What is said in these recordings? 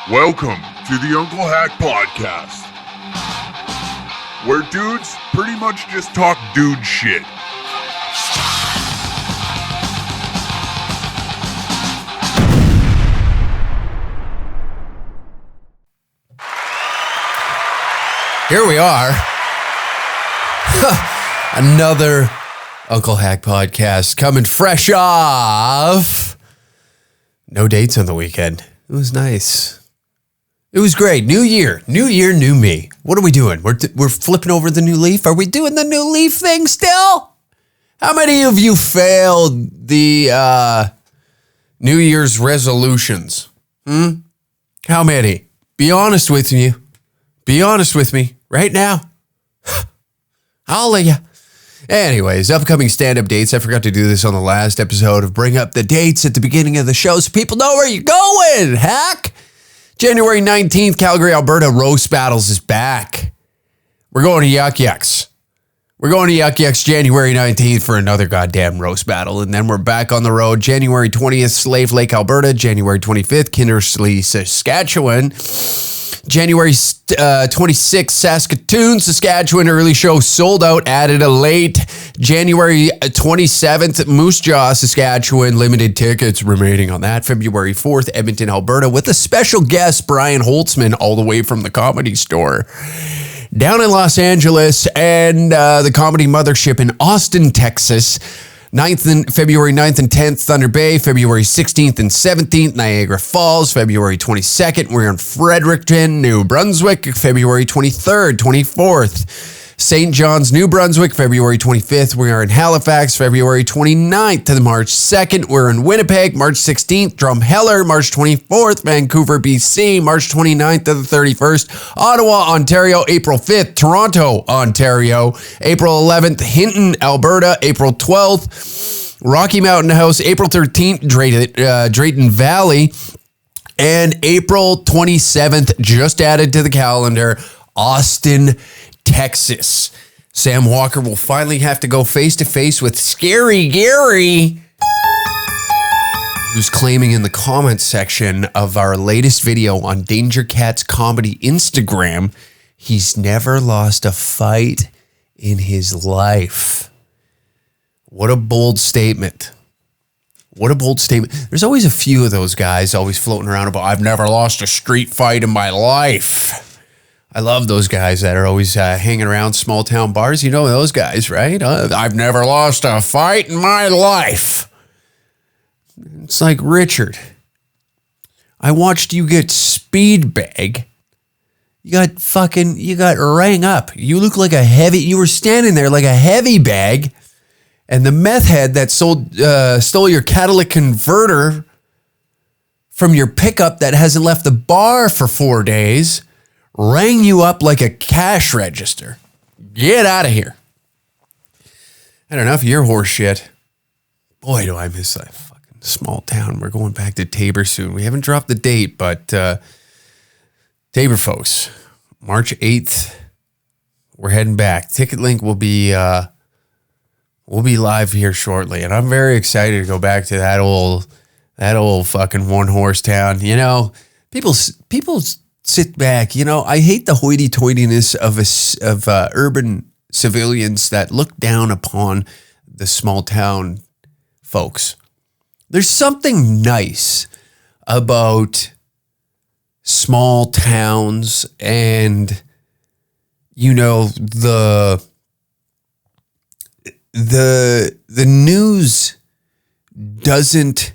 Welcome to the Unclehack Podcast, where dudes pretty much just talk dude shit. Here we are. Another Unclehack Podcast coming fresh off. No dates on the weekend. It was nice. It was great. New year, new me. What are we doing? We're flipping over the new leaf. Are we doing the new leaf thing still? How many of you failed the New Year's resolutions? How many? Be honest with you. Be honest with me right now. I'll let you. Anyways, upcoming stand-up dates. I forgot to do this on the last episode of bring up the dates at the beginning of the show so people know where you're going, hack. January 19th, Calgary, Alberta, Roast Battles is back. We're going to Yuck Yucks. We're going to Yuck Yucks January 19th for another goddamn roast battle. And then we're back on the road January 20th, Slave Lake, Alberta. January 25th, Kindersley, Saskatchewan. January 26th, Saskatoon, Saskatchewan. Early show sold out, added a late. January 27th, Moose Jaw, Saskatchewan. Limited tickets remaining on that. February 4th, Edmonton, Alberta, with a special guest, Brian Holtzman, all the way from the Comedy Store. Down in Los Angeles and the Comedy Mothership in Austin, Texas. February 9th and 10th, Thunder Bay. February 16th and 17th, Niagara Falls. February 22nd, we're in Fredericton, New Brunswick. February 23rd, 24th, St. John's, New Brunswick. February 25th, we are in Halifax. February 29th to March 2nd, we're in Winnipeg. March 16th, Drumheller. March 24th, Vancouver, BC. March 29th to the 31st, Ottawa, Ontario. April 5th, Toronto, Ontario. April 11th, Hinton, Alberta. April 12th, Rocky Mountain House. April 13th, Drayton Valley. And April 27th, just added to the calendar, Austin, Texas. Sam Walker will finally have to go face to face with Scary Gary, who's claiming in the comments section of our latest video on Danger Cat's Comedy Instagram, he's never lost a fight in his life. What a bold statement. What a bold statement. There's always a few of those guys always floating around about, I've never lost a street fight in my life. I love those guys that are always hanging around small town bars. You know those guys, right? I've never lost a fight in my life. It's like, Richard, I watched you get speed bag. You got rang up. You look like you were standing there like a heavy bag. And the meth head that stole your catalytic converter from your pickup that hasn't left the bar for 4 days rang you up like a cash register. Get out of here. I don't know if you're horse shit. Boy, do I miss that fucking small town. We're going back to Tabor soon. We haven't dropped the date, but Tabor folks, March 8th, we're heading back. Ticket link will be live here shortly, and I'm very excited to go back to that old fucking one horse town. You know, people sit back. You know, I hate the hoity-toityness of urban civilians that look down upon the small town folks. There's something nice about small towns and, you know, the news doesn't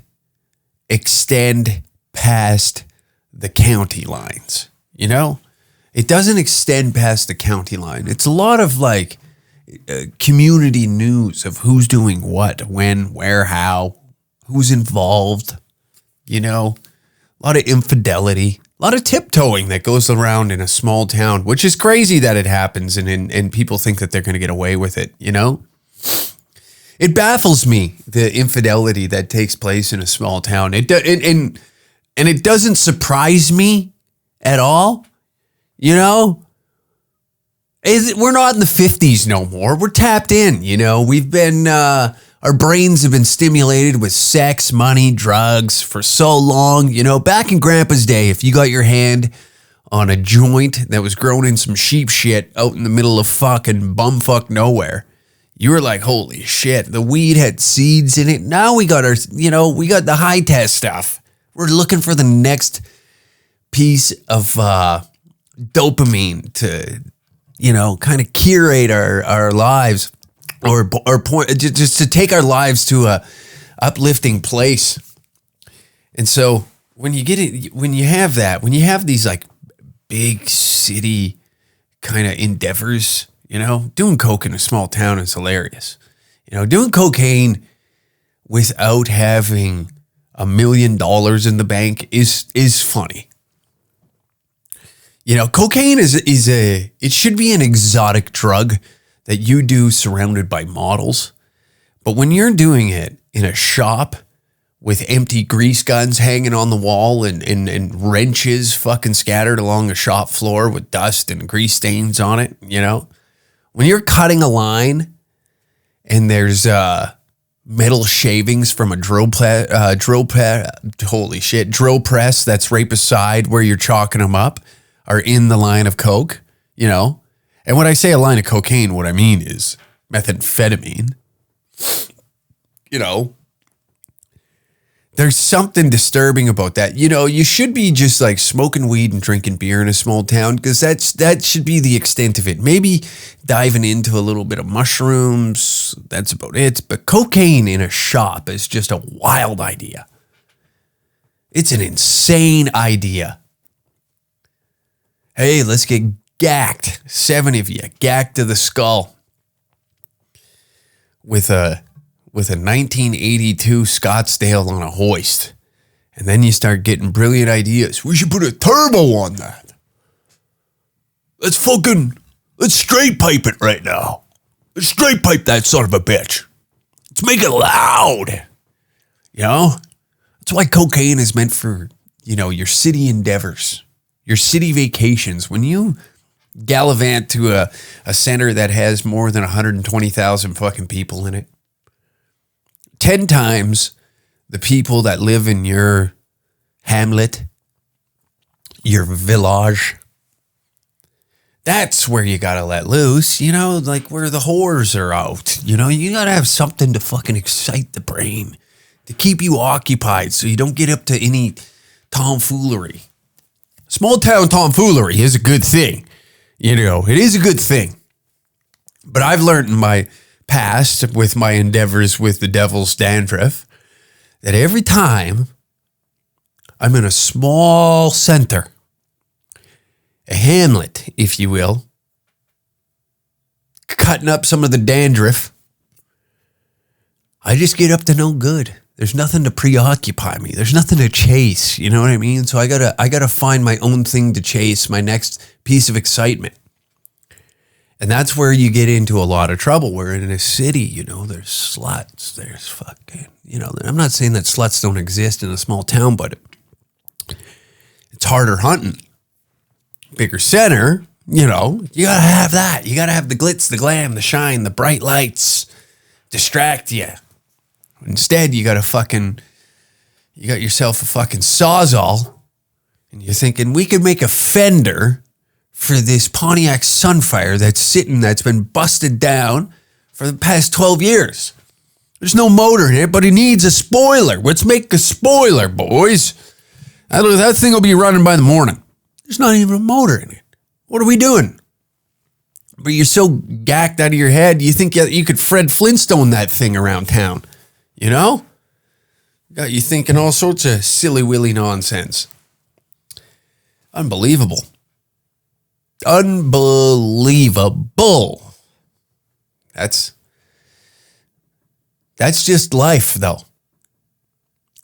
extend past the county lines, you know? It doesn't extend past the county line. It's a lot of like community news of who's doing what, when, where, how, who's involved, you know? A lot of infidelity, a lot of tiptoeing that goes around in a small town, which is crazy that it happens and people think that they're going to get away with it, you know? It baffles me, the infidelity that takes place in a small town. And it doesn't surprise me at all. You know, we're not in the 50s no more. We're tapped in. You know, we've been Our brains have been stimulated with sex, money, drugs for so long. You know, back in Grandpa's day, if you got your hand on a joint that was grown in some sheep shit out in the middle of fucking bumfuck nowhere, you were like, holy shit, the weed had seeds in it. Now we got we got the high test stuff. We're looking for the next piece of dopamine to, kind of curate our lives or point, just to take our lives to a uplifting place. And so when you have these like big city kind of endeavors, doing coke in a small town is hilarious. Doing cocaine without having $1 million in the bank is funny. Cocaine it should be an exotic drug that you do surrounded by models. But when you're doing it in a shop with empty grease guns hanging on the wall and wrenches fucking scattered along the shop floor with dust and grease stains on it, when you're cutting a line and there's metal shavings from a drill press that's right beside where you're chalking them up are in the line of coke, And when I say a line of cocaine, what I mean is methamphetamine. There's something disturbing about that. You should be just like smoking weed and drinking beer in a small town because that should be the extent of it. Maybe diving into a little bit of mushrooms, that's about it. But cocaine in a shop is just a wild idea. It's an insane idea. Hey, let's get gacked. 7 of you, gacked to the skull with a 1982 Scottsdale on a hoist. And then you start getting brilliant ideas. We should put a turbo on that. Let's straight pipe it right now. Let's straight pipe that son of a bitch. Let's make it loud. That's why cocaine is meant for, your city endeavors, your city vacations. When you gallivant to a center that has more than 120,000 fucking people in it, 10 times the people that live in your hamlet, your village, that's where you gotta let loose, like where the whores are out. You gotta have something to fucking excite the brain, to keep you occupied so you don't get up to any tomfoolery. Small town tomfoolery is a good thing. It is a good thing. But I've learned in my past with my endeavors with the devil's dandruff that every time I'm in a small center, a hamlet, if you will, cutting up some of the dandruff, I just get up to no good. There's nothing to preoccupy me. There's nothing to chase. You know what I mean? So I gotta find my own thing to chase, my next piece of excitement. And that's where you get into a lot of trouble. We're in a city, there's sluts, there's fucking, I'm not saying that sluts don't exist in a small town, but it's harder hunting. Bigger center, you gotta have that. You gotta have the glitz, the glam, the shine, the bright lights, distract you. Instead, you got yourself a fucking Sawzall, and you're thinking we could make a fender for this Pontiac Sunfire that's been busted down for the past 12 years. There's no motor in it, but it needs a spoiler. Let's make a spoiler, boys. That thing will be running by the morning. There's not even a motor in it. What are we doing? But you're so gacked out of your head, you think you could Fred Flintstone that thing around town. Got you thinking all sorts of silly willy nonsense. Unbelievable. That's just life, though.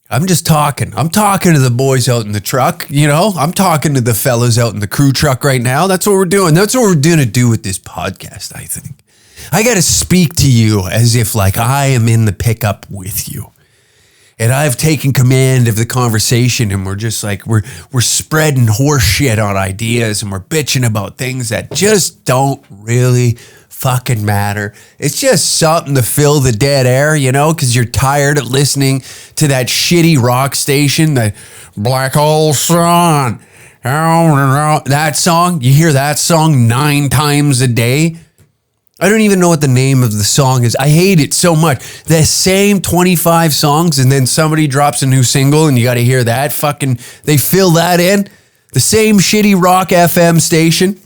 I'm just talking. I'm talking to the boys out in the truck, I'm talking to the fellas out in the crew truck right now. That's what we're doing. That's what we're going to do with this podcast, I think. I got to speak to you as if like I am in the pickup with you. And I've taken command of the conversation, and we're just like, we're spreading horse shit on ideas, and we're bitching about things that just don't really fucking matter. It's just something to fill the dead air, you know, because you're tired of listening to that shitty rock station, that Black Hole Sun. That song, you hear that song 9 times a day. I don't even know what the name of the song is. I hate it so much. The same 25 songs, and then somebody drops a new single, and you got to hear that fucking, they fill that in. The same shitty rock FM station.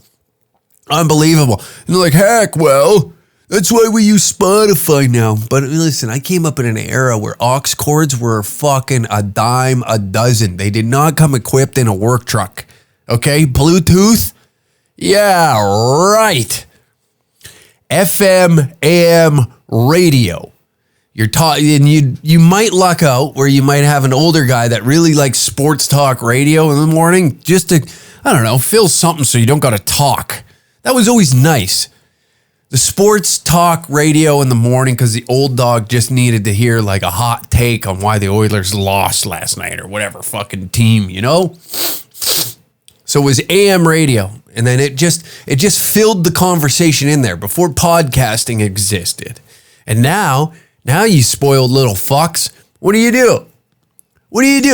Unbelievable. And they're like, heck, well, that's why we use Spotify now. But listen, I came up in an era where aux cords were fucking a dime a dozen. They did not come equipped in a work truck. Okay? Bluetooth? Yeah, right. FM, AM radio. You're and you might luck out where you might have an older guy that really likes sports talk radio in the morning just to, I don't know, fill something so you don't got to talk. That was always nice. The sports talk radio in the morning because the old dog just needed to hear like a hot take on why the Oilers lost last night or whatever fucking team, you know? So it was AM radio, and then it just filled the conversation in there before podcasting existed. And now you spoiled little fucks. What do?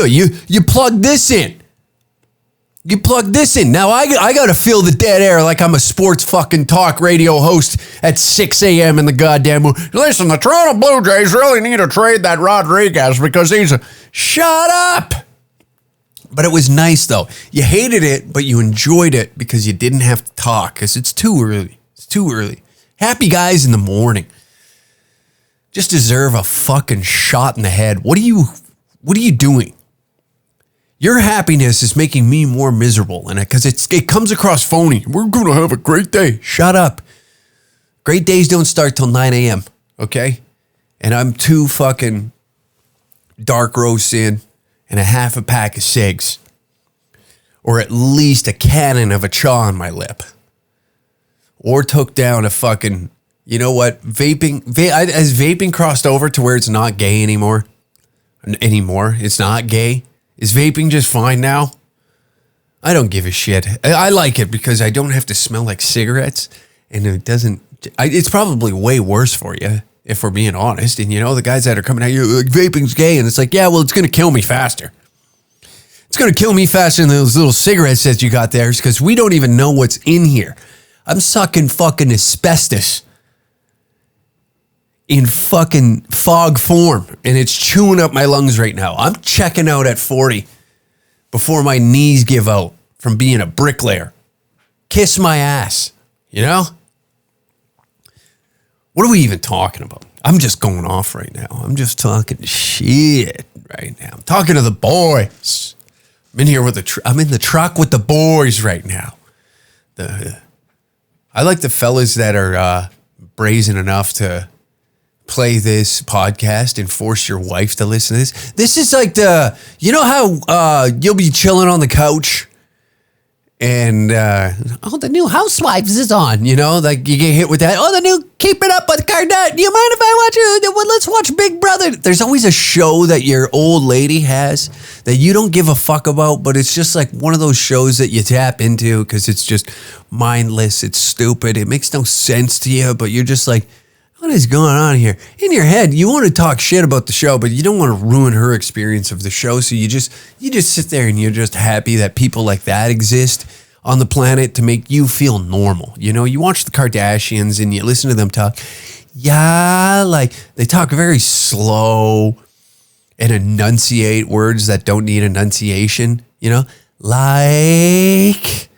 You plug this in. You plug this in. Now I got to fill the dead air like I'm a sports fucking talk radio host at 6 a.m. in the goddamn moon. Listen, the Toronto Blue Jays really need to trade that Rodriguez because he's a... Shut up! But it was nice, though. You hated it, but you enjoyed it because you didn't have to talk because it's too early. It's too early. Happy guys in the morning just deserve a fucking shot in the head. What are you doing? Your happiness is making me more miserable in it because it comes across phony. We're going to have a great day. Shut up. Great days don't start till 9 a.m., okay? And I'm 2 fucking dark roasts in and a half a pack of cigs. Or at least a cannon of a chaw on my lip. Or took down a fucking, you know what, vaping. Has vaping crossed over to where it's not gay anymore? It's not gay? Is vaping just fine now? I don't give a shit. I like it because I don't have to smell like cigarettes. And it doesn't, it's probably way worse for you, if we're being honest. And you know, the guys that are coming at you, like, vaping's gay. And it's like, yeah, well, it's going to kill me faster. It's going to kill me faster than those little cigarettes that you got there because we don't even know what's in here. I'm sucking fucking asbestos in fucking fog form, and it's chewing up my lungs right now. I'm checking out at 40 before my knees give out from being a bricklayer. Kiss my ass, you know? What are we even talking about? I'm just going off right now. I'm just talking shit right now. I'm talking to the boys. I'm in here with I'm in the truck with the boys right now. I like the fellas that are brazen enough to play this podcast and force your wife to listen to this. This is like you know how you'll be chilling on the couch and the new Housewives is on, you know, like you get hit with that. Oh, the new Keeping Up with Kardashians. Do you mind if I watch it? Well, let's watch Big Brother. There's always a show that your old lady has that you don't give a fuck about, but it's just like one of those shows that you tap into because it's just mindless. It's stupid. It makes no sense to you, but you're just like, what is going on here? In your head, you want to talk shit about the show, but you don't want to ruin her experience of the show. So you just sit there and you're just happy that people like that exist on the planet to make you feel normal. You know, you watch the Kardashians and you listen to them talk. Yeah, like they talk very slow and enunciate words that don't need enunciation, you know, like,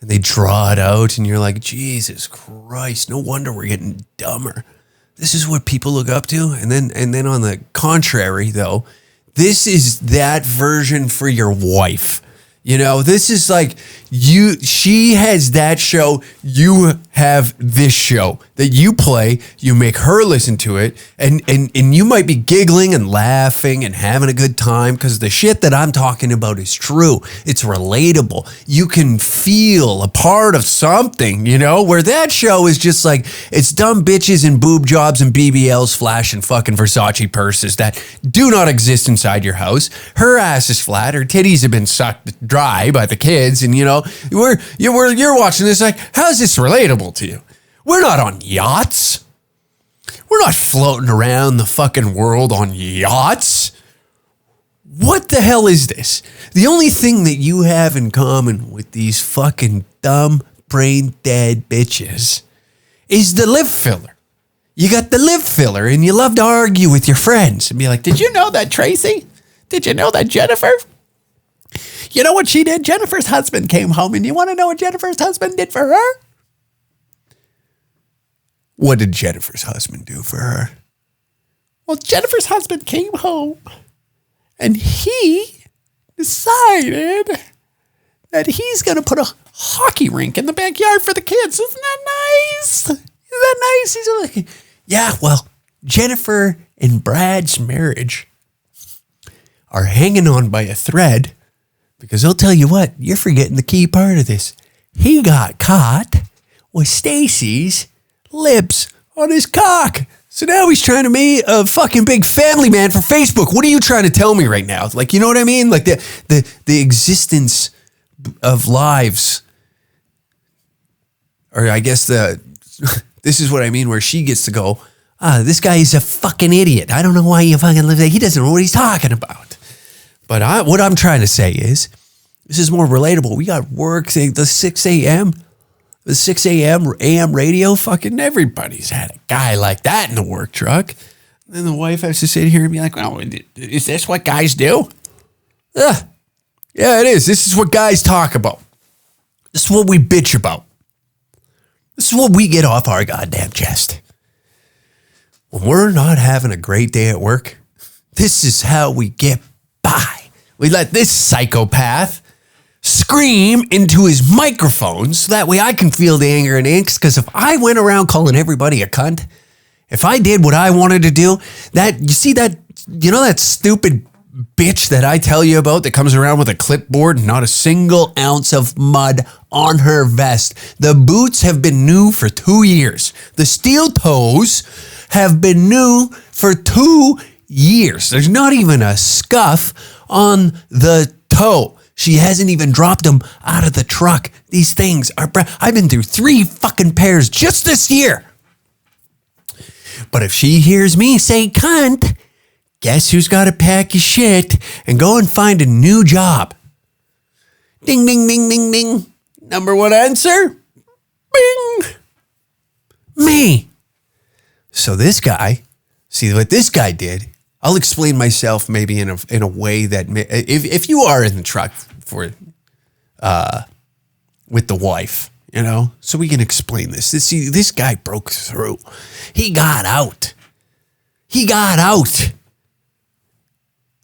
and they draw it out and you're like, Jesus Christ, no wonder we're getting dumber. This is what people look up to. And then on the contrary, though, this is that version for your wife. You know, this is like she has that show, you have this show that you play, you make her listen to it, and you might be giggling and laughing and having a good time because the shit that I'm talking about is true. It's relatable. You can feel a part of something, you know, where that show is just like, it's dumb bitches and boob jobs and BBLs flashing fucking Versace purses that do not exist inside your house. Her ass is flat, her titties have been sucked dry by the kids, and you know, you're watching this like, how is this relatable to you? We're not on yachts. We're not floating around the fucking world on yachts. What the hell is this? The only thing that you have in common with these fucking dumb, brain dead bitches is the lip filler. You got the lip filler and you love to argue with your friends and be like, did you know that Tracy? Did you know that Jennifer? You know what she did? Jennifer's husband came home, and you want to know what Jennifer's husband did for her? What did Jennifer's husband do for her? Well, Jennifer's husband came home and he decided that he's going to put a hockey rink in the backyard for the kids. Isn't that nice? Isn't that nice? He's like, yeah, well, Jennifer and Brad's marriage are hanging on by a thread because I'll tell you what, you're forgetting the key part of this. He got caught with Stacy's lips on his cock. So now he's trying to be a fucking big family man for Facebook. What are you trying to tell me right now? Like, you know what I mean? Like the existence of lives, or I guess this is what I mean, where she gets to go, this guy is a fucking idiot. I don't know why you fucking live there. He doesn't know what he's talking about. But what I'm trying to say is, this is more relatable. We got work, say the 6 a.m., the 6 a.m. AM radio, fucking everybody's had a guy like that in the work truck. And then the wife has to sit here and be like, well, is this what guys do? Yeah, it is. This is what guys talk about. This is what we bitch about. This is what we get off our goddamn chest. When we're not having a great day at work, this is how we get by. We let this psychopath scream into his microphone so that way I can feel the anger and angst. Because if I went around calling everybody a cunt, if I did what I wanted to do, that stupid bitch that I tell you about that comes around with a clipboard and not a single ounce of mud on her vest. The boots have been new for 2 years. The steel toes have been new for 2 years. There's not even a scuff on the toe. She hasn't even dropped them out of the truck. These things are... I've been through 3 fucking pairs just this year. But if she hears me say cunt, guess who's got to pack your shit and go and find a new job? Ding, ding, ding, ding, ding. Number one answer? Bing. Me. So this guy, see what this guy did? I'll explain myself maybe in a way that if you are in the truck for with the wife, you know, so we can explain this. See, this guy broke through. He got out.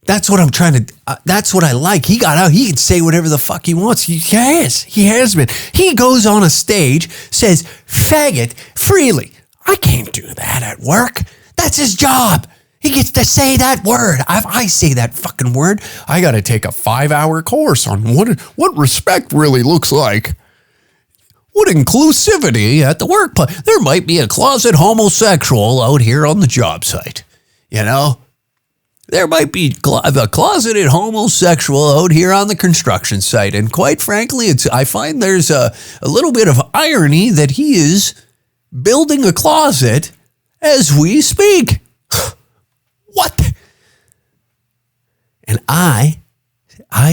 That's what I'm trying to. That's what I like. He got out. He can say whatever the fuck he wants. He has been. He goes on a stage, says faggot freely. I can't do that at work. That's his job. He gets to say that word. If I say that fucking word, I got to take a 5-hour course on what respect really looks like. What inclusivity at the workplace. There might be a closet homosexual out here on the job site. You know? There might be a closeted homosexual out here on the construction site. And quite frankly, I find there's a little bit of irony that he is building a closet as we speak. What? And I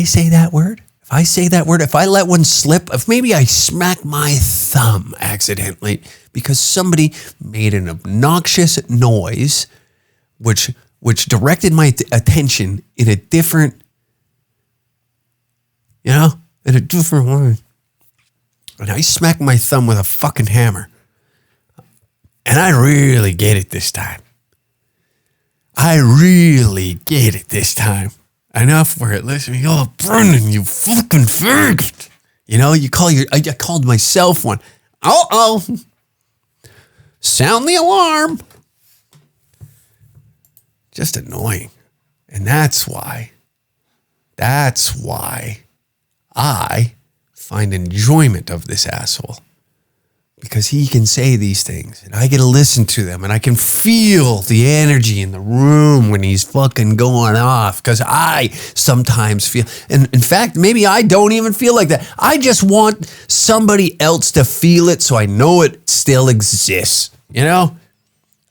say that word. If I say that word, if I let one slip, if maybe I smack my thumb accidentally because somebody made an obnoxious noise, which directed my attention in a different way. And I smack my thumb with a fucking hammer. And I really get it this time. Enough where it lets me, oh, Brendan, you fucking faggot. You know, I called myself one. Uh-oh. Sound the alarm. Just annoying. And that's why I find enjoyment of this asshole. because he can say these things and I get to listen to them and I can feel the energy in the room when he's fucking going off, because I sometimes feel, and in fact, maybe I don't even feel like that. I just want somebody else to feel it so I know it still exists, you know?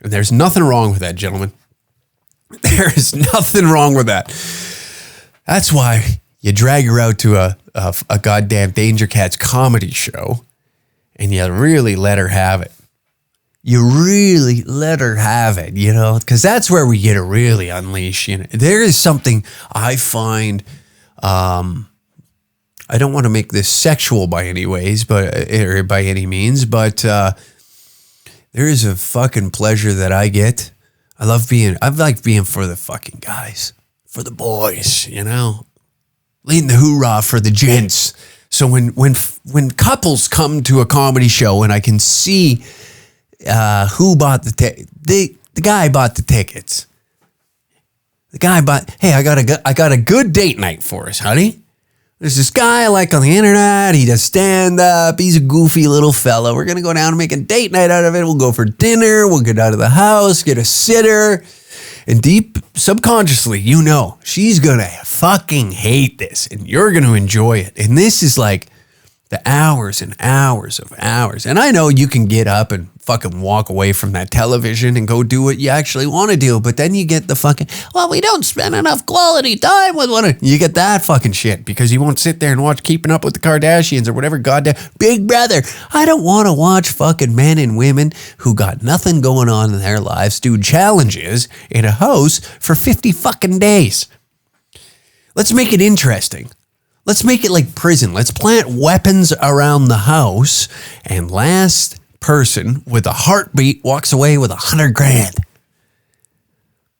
And there's nothing wrong with that, gentlemen. There is nothing wrong with that. That's why you drag her out to a goddamn Danger Cats comedy show and you really let her have it. You really let her have it, you know, because that's where we get to really unleash. You know, there is something I find, I don't want to make this sexual by any ways, or by any means, but there is a fucking pleasure that I get. I like being for the fucking guys, for the boys, you know, leading the hoorah for the gents. So when couples come to a comedy show and I can see who bought the guy bought the tickets. The guy bought, hey, I got a good date night for us, honey. There's this guy I like on the internet. He does stand up. He's a goofy little fella. We're going to go down and make a date night out of it. We'll go for dinner. We'll get out of the house, get a sitter. And deep subconsciously, you know, she's going to fucking hate this and you're going to enjoy it. And this is like the hours and hours of hours. And I know you can get up and fucking walk away from that television and go do what you actually want to do. But then you get the fucking, well, we don't spend enough quality time with one. You get that fucking shit because you won't sit there and watch Keeping Up with the Kardashians or whatever goddamn Big Brother. I don't want to watch fucking men and women who got nothing going on in their lives do challenges in a house for 50 fucking days. Let's make it interesting. Let's make it like prison. Let's plant weapons around the house and last person with a heartbeat walks away with $100,000.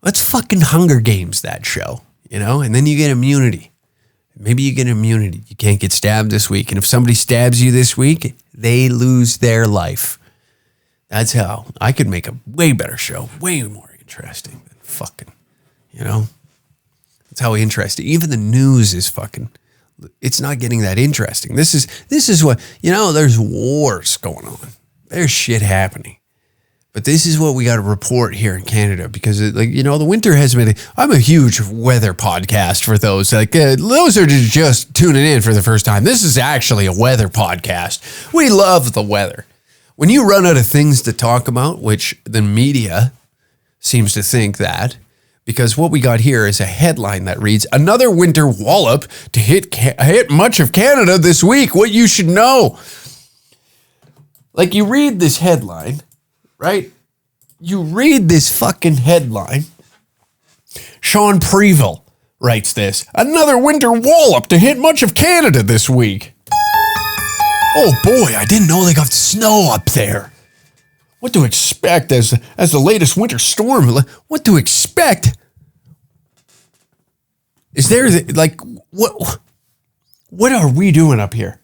Let's fucking Hunger Games that show, you know? And then you get immunity. Maybe you get immunity. You can't get stabbed this week. And if somebody stabs you this week, they lose their life. That's how I could make a way better show, way more interesting than fucking, you know? That's how interesting. Even the news is fucking, it's not getting that interesting. This is what, you know, there's wars going on. There's shit happening. But this is what we got to report here in Canada because, like, you know, the winter has been, I'm a huge weather podcast for those. Like, those are just tuning in for the first time. This is actually a weather podcast. We love the weather. When you run out of things to talk about, which the media seems to think that, because what we got here is a headline that reads, another winter wallop to hit much of Canada this week. What you should know. Like, you read this headline, right? You read this fucking headline. Sean Preville writes this. Another winter wallop to hit much of Canada this week. Oh boy, I didn't know they got snow up there. What to expect as the latest winter storm? What to expect? Is there, like, what are we doing up here?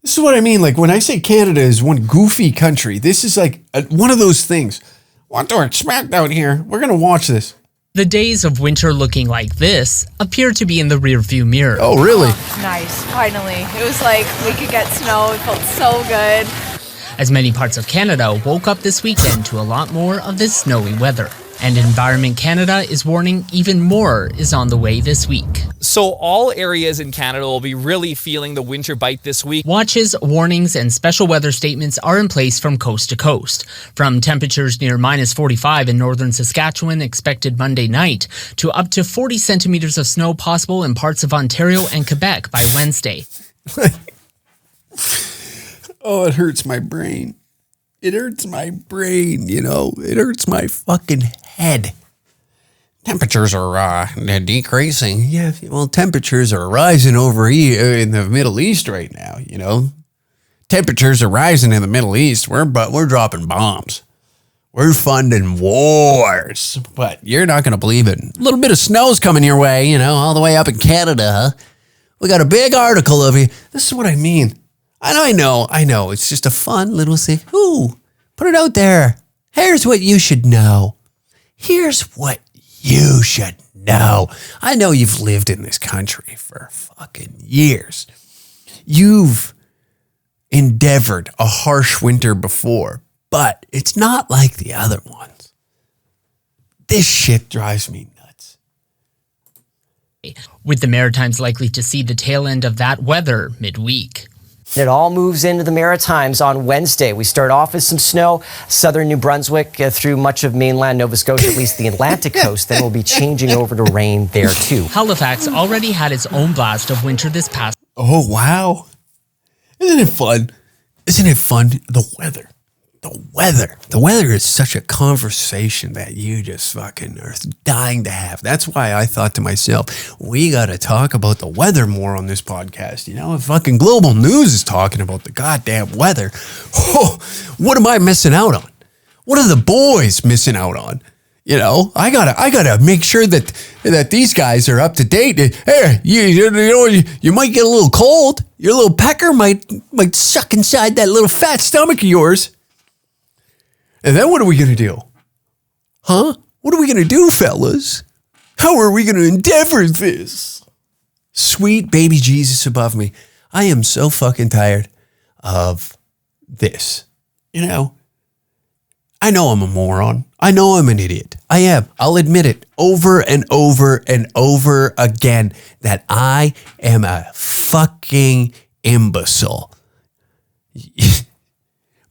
This is what I mean. Like, when I say Canada is one goofy country, this is like one of those things. What to expect out here? We're going to watch this. The days of winter looking like this appear to be in the rearview mirror. Oh, really? Oh, nice. Finally. It was like we could get snow. It felt so good. As many parts of Canada woke up this weekend to a lot more of this snowy weather. And Environment Canada is warning even more is on the way this week. So all areas in Canada will be really feeling the winter bite this week. Watches, warnings, and special weather statements are in place from coast to coast. From temperatures near minus 45 in northern Saskatchewan expected Monday night to up to 40 centimeters of snow possible in parts of Ontario and Quebec by Wednesday. Oh, it hurts my brain. It hurts my brain, you know. It hurts my fucking head. Temperatures are decreasing. Yeah, well, temperatures are rising over here in the Middle East right now, you know. Temperatures are rising in the Middle East. We're dropping bombs. We're funding wars. But you're not going to believe it. A little bit of snow's coming your way, you know, all the way up in Canada, huh? We got a big article of you. This is what I mean. I know. It's just a fun little thing. Ooh, put it out there. Here's what you should know. Here's what you should know. I know you've lived in this country for fucking years. endeavored a harsh winter before, but it's not like the other ones. This shit drives me nuts. With the Maritimes likely to see the tail end of that weather midweek. It all moves into the Maritimes on Wednesday. We start off with some snow, southern New Brunswick through much of mainland Nova Scotia, at least the Atlantic coast. Then we'll be changing over to rain there too. Halifax already had its own blast of winter this past. Oh, wow. Isn't it fun? Isn't it fun? The weather. The weather is such a conversation that you just fucking are dying to have. That's why I thought to myself, we got to talk about the weather more on this podcast. You know, if fucking global news is talking about the goddamn weather, oh, what am I missing out on? What are the boys missing out on? You know, I gotta make sure that these guys are up to date. Hey, you might get a little cold. Your little pecker might suck inside that little fat stomach of yours. And then what are we going to do? Huh? What are we going to do, fellas? How are we going to endeavor this? Sweet baby Jesus above me. I am so fucking tired of this. You know, I know I'm a moron. I know I'm an idiot. I am. I'll admit it over and over and over again that I am a fucking imbecile.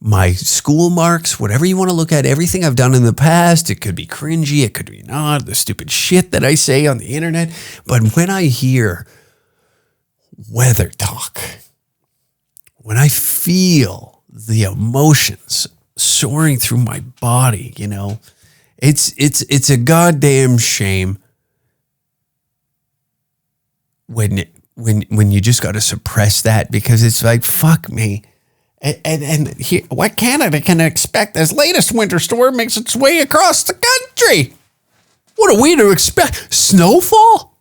My school marks, whatever you want to look at, everything I've done in the past, it could be cringy, it could be not, the stupid shit that I say on the internet. But when I hear weather talk, when I feel the emotions soaring through my body, you know, it's a goddamn shame when you just got to suppress that, because it's like, fuck me. And here, what Canada can expect as latest winter storm makes its way across the country. What are we to expect? Snowfall?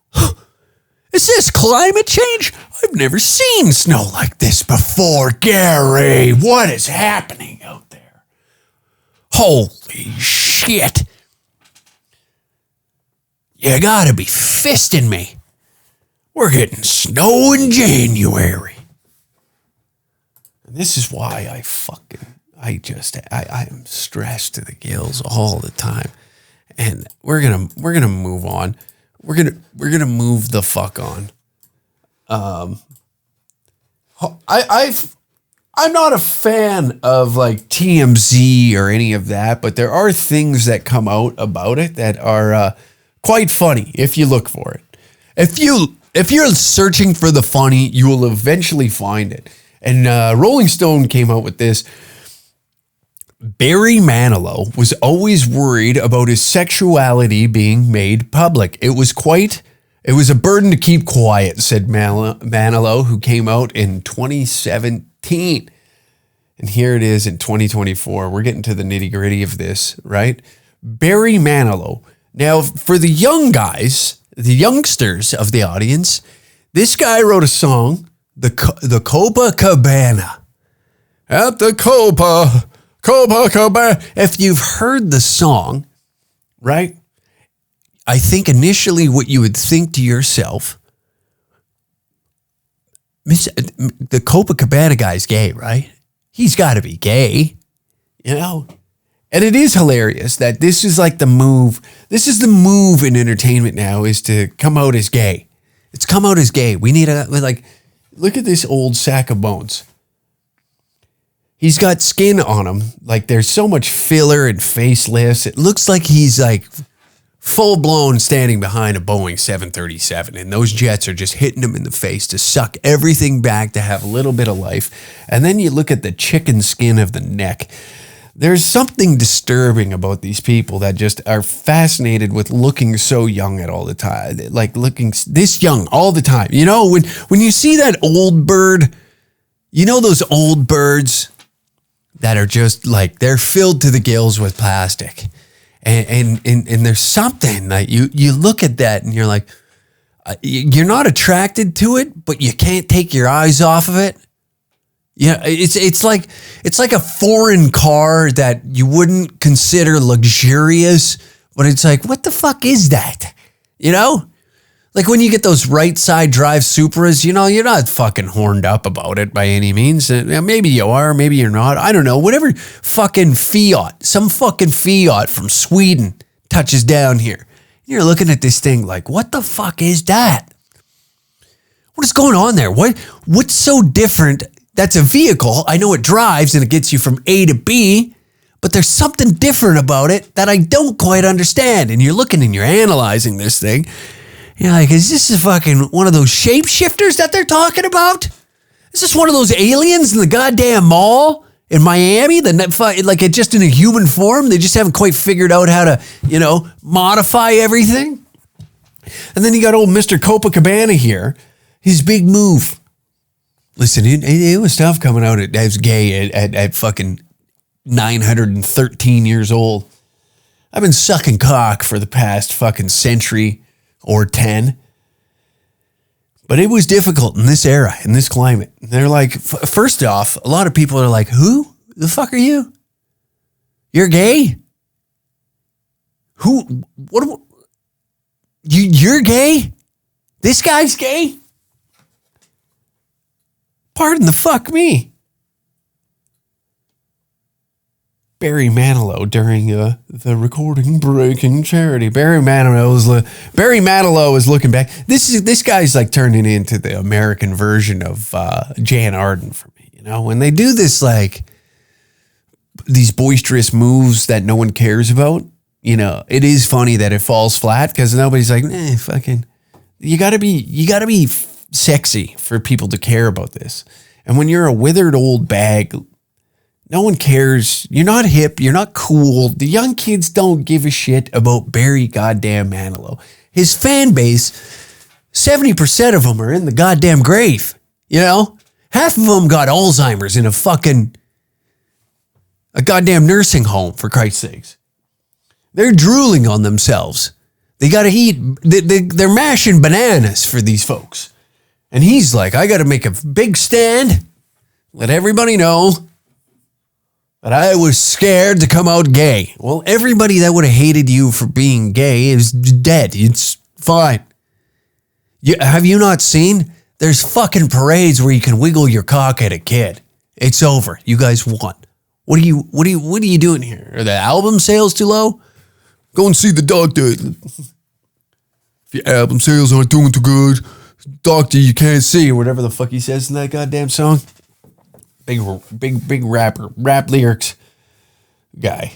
Is this climate change? I've never seen snow like this before, Gary. What is happening out there? Holy shit. You gotta be fisting me. We're getting snow in January. This is why I am stressed to the gills all the time. And we're gonna move on. We're gonna move the fuck on. I'm not a fan of like TMZ or any of that, but there are things that come out about it that are quite funny if you look for it. If you're searching for the funny, you will eventually find it. And Rolling Stone came out with this. Barry Manilow was always worried about his sexuality being made public. It was a burden to keep quiet, said Manilow, who came out in 2017. And here it is in 2024. We're getting to the nitty-gritty of this, right? Barry Manilow. Now, for the young guys, the youngsters of the audience, this guy wrote a song, the Copacabana. At the Copacabana. If you've heard the song, right? I think initially what you would think to yourself, the Copacabana guy's gay, right? He's got to be gay, you know? And it is hilarious that this is like the move. This is the move in entertainment now, is to come out as gay. It's come out as gay. We need look at this old sack of bones. He's got skin on him. Like there's so much filler and facelifts. It looks like he's like full blown standing behind a Boeing 737. And those jets are just hitting him in the face to suck everything back, to have a little bit of life. And then you look at the chicken skin of the neck. There's something disturbing about these people that just are fascinated with looking so young at all the time, like looking this young all the time. You know, when you see that old bird, you know those old birds that are just like, they're filled to the gills with plastic. And there's something like you look at that and you're like, you're not attracted to it, but you can't take your eyes off of it. Yeah, it's like a foreign car that you wouldn't consider luxurious, but it's like, what the fuck is that? You know? Like when you get those right side drive Supras, you know, you're not fucking horned up about it by any means. Maybe you are, maybe you're not. I don't know. Whatever fucking Fiat, some fucking Fiat from Sweden touches down here. You're looking at this thing like, what the fuck is that? What is going on there? What's so different? That's a vehicle. I know it drives and it gets you from A to B, but there's something different about it that I don't quite understand. And you're looking and you're analyzing this thing. You're like, is this a fucking one of those shapeshifters that they're talking about? Is this one of those aliens in the goddamn mall in Miami? Like it just in a human form? They just haven't quite figured out how to, you know, modify everything. And then you got old Mr. Copacabana here. His big move. Listen, it was tough coming out as gay at fucking 913 years old. I've been sucking cock for the past fucking century or 10. But it was difficult in this era, in this climate. They're like, first off, a lot of people are like, who the fuck are you? You're gay? Who? What? You're gay? This guy's gay? Pardon the fuck me. Barry Manilow during the recording breaking charity. Barry Manilow is looking back. This guy's like turning into the American version of Jan Arden for me. You know, when they do this like these boisterous moves that no one cares about, you know, it is funny that it falls flat because nobody's like, fucking. You gotta be sexy for people to care about this. And when you're a withered old bag, no one cares. You're not hip. You're not cool. The young kids don't give a shit about Barry goddamn Manilow. His fan base, 70% of them are in the goddamn grave. You know? Half of them got Alzheimer's in a goddamn nursing home, for Christ's sakes. They're drooling on themselves. They got to eat. They're mashing bananas for these folks. And he's like, I got to make a big stand. Let everybody know that I was scared to come out gay. Well, everybody that would have hated you for being gay is dead. It's fine. Have you not seen? There's fucking parades where you can wiggle your cock at a kid. It's over. You guys won. What are you doing here? Are the album sales too low? Go and see the doctor. If your album sales aren't doing too good, doctor, you can't see, or whatever the fuck he says in that goddamn song. Big rap lyrics guy.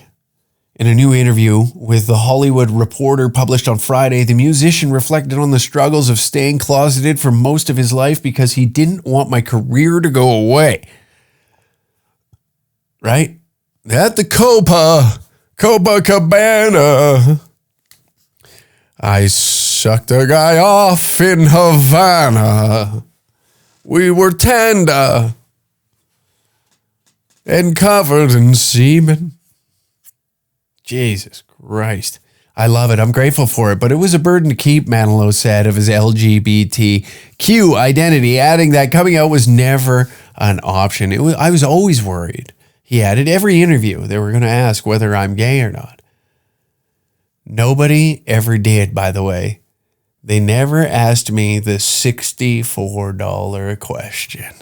In a new interview with The Hollywood Reporter published on Friday, the musician reflected on the struggles of staying closeted for most of his life because he didn't want my career to go away. Right? At the Copacabana, I sucked a guy off in Havana. We were tender and covered in semen. Jesus Christ. I love it. I'm grateful for it, but it was a burden to keep, Manilow said of his LGBTQ identity, adding that coming out was never an option. I was always worried. He added, every interview they were going to ask whether I'm gay or not. Nobody ever did, by the way. They never asked me the $64 question.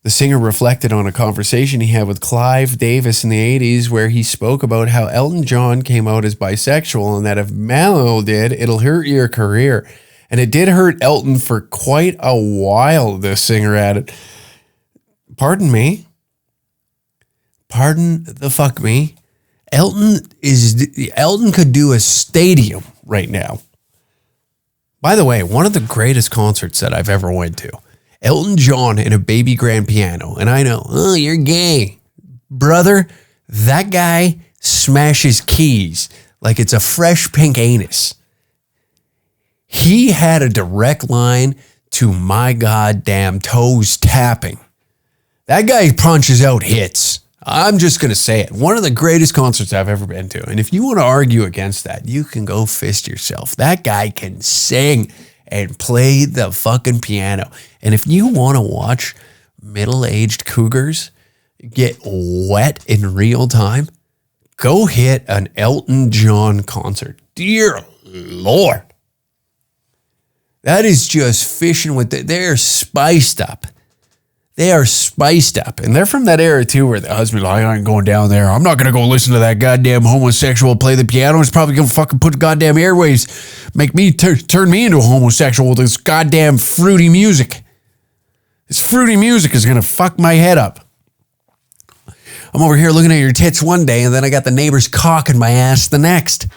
The singer reflected on a conversation he had with Clive Davis in the 80s where he spoke about how Elton John came out as bisexual and that if Manilow did, it'll hurt your career. And it did hurt Elton for quite a while, the singer added. Pardon me? Pardon the fuck me? Elton could do a stadium right now. By the way, one of the greatest concerts that I've ever went to. Elton John and a baby grand piano. And I know, oh, you're gay. Brother, that guy smashes keys like it's a fresh pink anus. He had a direct line to my goddamn toes tapping. That guy punches out hits. I'm just going to say it. One of the greatest concerts I've ever been to. And if you want to argue against that, you can go fist yourself. That guy can sing and play the fucking piano. And if you want to watch middle-aged cougars get wet in real time, go hit an Elton John concert. Dear Lord. That is just fishing with they're spiced up. They are spiced up. And they're from that era too where the husband's like, I ain't going down there. I'm not going to go listen to that goddamn homosexual play the piano. It's probably going to fucking put goddamn airwaves, make me turn me into a homosexual with this goddamn fruity music. This fruity music is going to fuck my head up. I'm over here looking at your tits one day and then I got the neighbor's cock in my ass the next.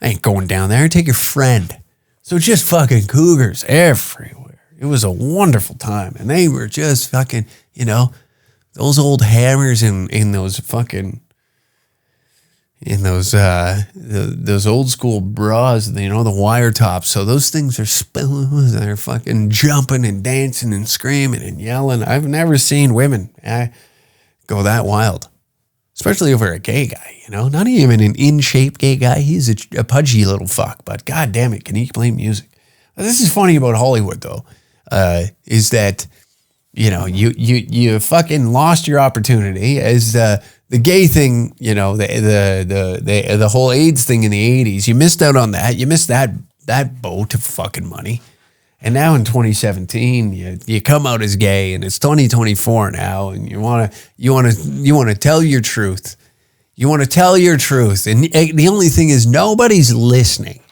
I ain't going down there. Take your friend. So just fucking cougars everywhere. It was a wonderful time. And they were just fucking, you know, those old hammers in those fucking, in those old school bras, you know, the wire tops. So those things are they're fucking jumping and dancing and screaming and yelling. I've never seen women go that wild, especially over a gay guy, you know, not even an in-shape gay guy. He's a pudgy little fuck, but god damn it, can he play music? This is funny about Hollywood though. Is that, you know, you fucking lost your opportunity as the gay thing, you know, the whole AIDS thing in the 80s. You missed out on that. You missed that boat of fucking money. And now in 2017, you come out as gay, and it's 2024 now, and you want to tell your truth. You want to tell your truth, and the only thing is nobody's listening.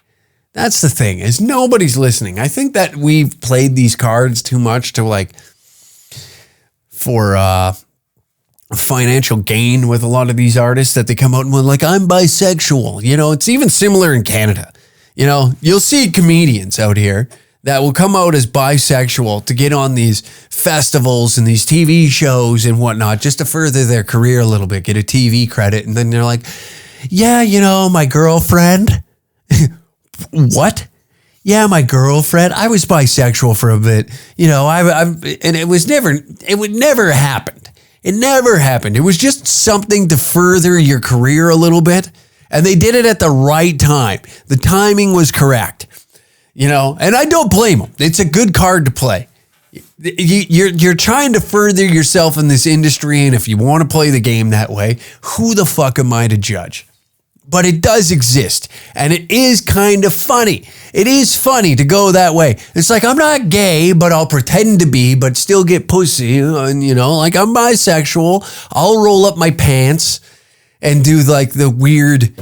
That's the thing, is nobody's listening. I think that we've played these cards too much to for financial gain with a lot of these artists that they come out and like, I'm bisexual. You know, it's even similar in Canada. You know, you'll see comedians out here that will come out as bisexual to get on these festivals and these TV shows and whatnot, just to further their career a little bit, get a TV credit. And then they're like, yeah, you know, my girlfriend. What? Yeah, my girlfriend. I was bisexual for a bit. You know, and it would never happen. It never happened. It was just something to further your career a little bit. And they did it at the right time. The timing was correct. You know, and I don't blame them. It's a good card to play. You're trying to further yourself in this industry. And if you want to play the game that way, who the fuck am I to judge? But it does exist, and it is kind of funny. It is funny to go that way. It's like, I'm not gay, but I'll pretend to be, but still get pussy. And, you know, like, I'm bisexual. I'll roll up my pants and do like the weird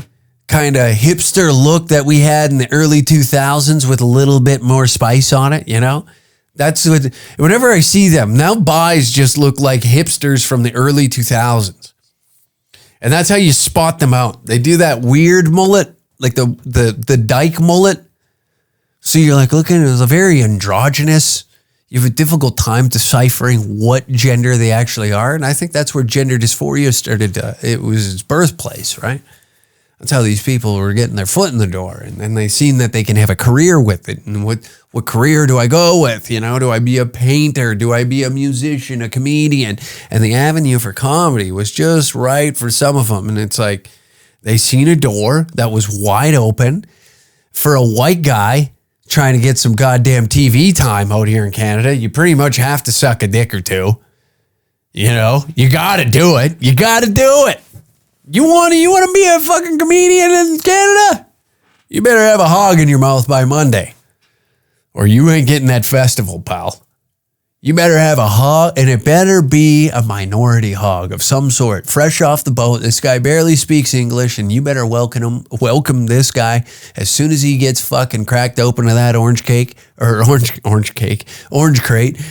kind of hipster look that we had in the early 2000s with a little bit more spice on it, you know? That's what, whenever I see them, now bis just look like hipsters from the early 2000s. And that's how you spot them out. They do that weird mullet, like the dyke mullet. So you're like looking at it as a very androgynous. You have a difficult time deciphering what gender they actually are. And I think that's where gender dysphoria started. It was its birthplace, right? That's how these people were getting their foot in the door. And then they seen that they can have a career with it. And what career do I go with? You know, do I be a painter? Do I be a musician, a comedian? And the avenue for comedy was just right for some of them. And it's like, they seen a door that was wide open for a white guy trying to get some goddamn TV time out here in Canada. You pretty much have to suck a dick or two. You know, you got to do it. You got to do it. You want to be a fucking comedian in Canada? You better have a hog in your mouth by Monday, or you ain't getting that festival, pal. You better have a hog, and it better be a minority hog of some sort, fresh off the boat. This guy barely speaks English, and you better welcome this guy as soon as he gets fucking cracked open to that orange crate.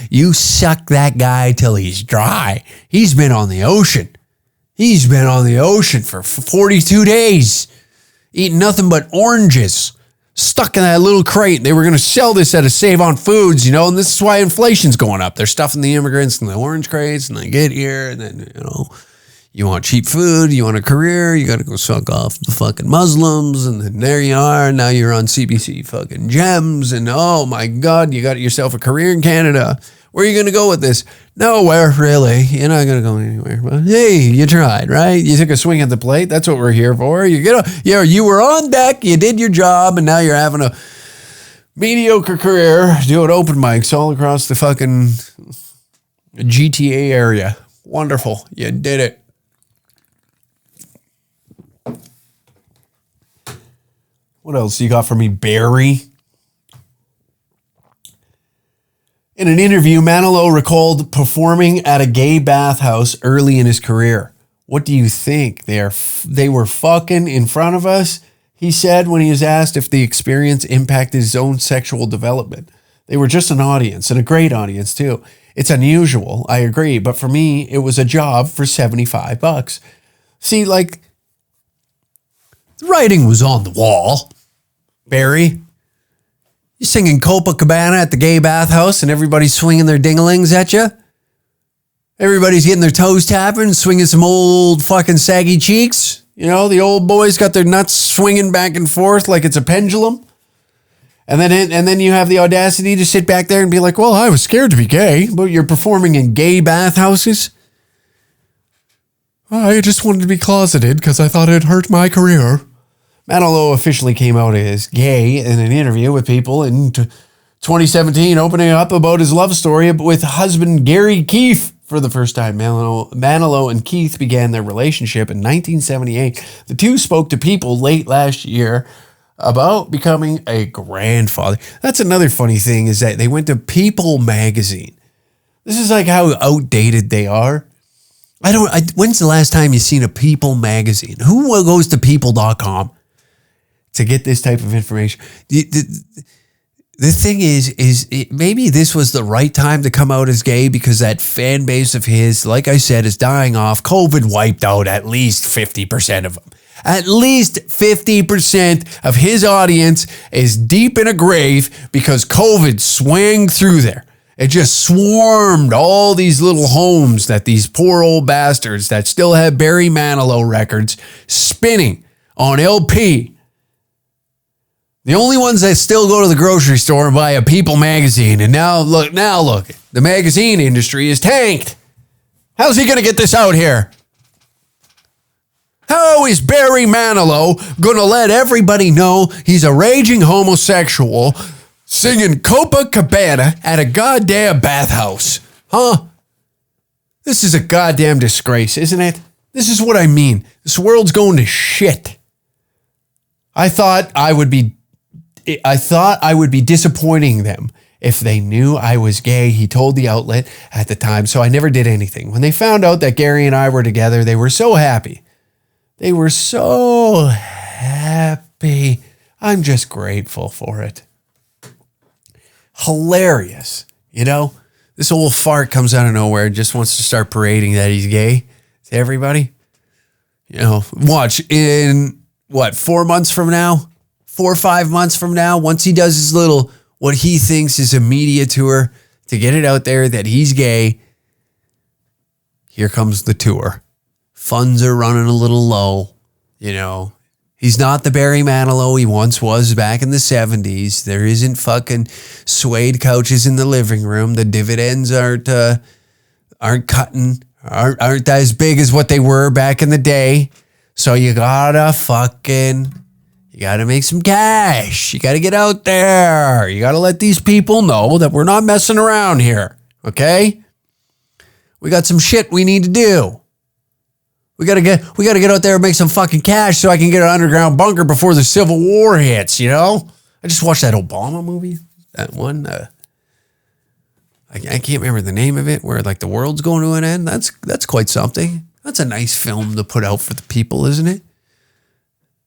You suck that guy till he's dry. He's been on the ocean. He's been on the ocean for 42 days, eating nothing but oranges, stuck in that little crate. They were going to sell this at a Save on Foods, you know, and this is why inflation's going up. They're stuffing the immigrants in the orange crates, and they get here, and then, you know, you want cheap food, you want a career, you got to go suck off the fucking Muslims, and then there you are. Now you're on CBC fucking Gems, and oh my God, you got yourself a career in Canada. Where are you going to go with this? Nowhere, really. You're not going to go anywhere. But hey, you tried, right? You took a swing at the plate. That's what we're here for. You were on deck. You did your job, and now you're having a mediocre career doing open mics all across the fucking GTA area. Wonderful. You did it. What else you got for me, Barry? In an interview, Manilow recalled performing at a gay bathhouse early in his career. What do you think? They were fucking in front of us, he said when he was asked if the experience impacted his own sexual development. They were just an audience, and a great audience too. It's unusual, I agree, but for me, it was a job for $75. See, like, the writing was on the wall. Barry, you singing Copacabana at the gay bathhouse and everybody's swinging their dingalings at you? Everybody's getting their toes tapping, swinging some old fucking saggy cheeks. You know, the old boys got their nuts swinging back and forth like it's a pendulum. And then you have the audacity to sit back there and be like, well, I was scared to be gay, but you're performing in gay bathhouses? I just wanted to be closeted because I thought it'd hurt my career. Manilow officially came out as gay in an interview with People in 2017, opening up about his love story with husband Gary Keith for the first time. Manilow and Keith began their relationship in 1978. The two spoke to People late last year about becoming a grandfather. That's another funny thing, is that they went to People magazine. This is like how outdated they are. When's the last time you've seen a People magazine? Who goes to people.com to get this type of information? The thing is maybe this was the right time to come out as gay, because that fan base of his, like I said, is dying off. COVID wiped out at least 50% of them. At least 50% of his audience is deep in a grave because COVID swang through there. It just swarmed all these little homes that these poor old bastards that still have Barry Manilow records spinning on LP. The only ones that still go to the grocery store and buy a People magazine. And now look, the magazine industry is tanked. How's he going to get this out here? How is Barry Manilow going to let everybody know he's a raging homosexual singing Copacabana at a goddamn bathhouse? Huh? This is a goddamn disgrace, isn't it? This is what I mean. This world's going to shit. I thought I would be disappointing them if they knew I was gay, he told the outlet at the time, so I never did anything. When they found out that Gary and I were together, they were so happy. They were so happy. I'm just grateful for it. Hilarious. You know, this old fart comes out of nowhere and just wants to start parading that he's gay to everybody. You know, watch in 4 months from now, 4 or 5 months from now, once he does his little, what he thinks is a media tour to get it out there that he's gay, here comes the tour. Funds are running a little low, you know. He's not the Barry Manilow he once was back in the 70s. There isn't fucking suede couches in the living room. The dividends aren't as big as what they were back in the day. So you gotta make some cash. You gotta get out there. You gotta let these people know that we're not messing around here. Okay? We got some shit we need to do. We gotta get out there and make some fucking cash so I can get an underground bunker before the Civil War hits, you know? I just watched that Obama movie. That one, I can't remember the name of it, where like the world's going to an end. That's quite something. That's a nice film to put out for the people, isn't it?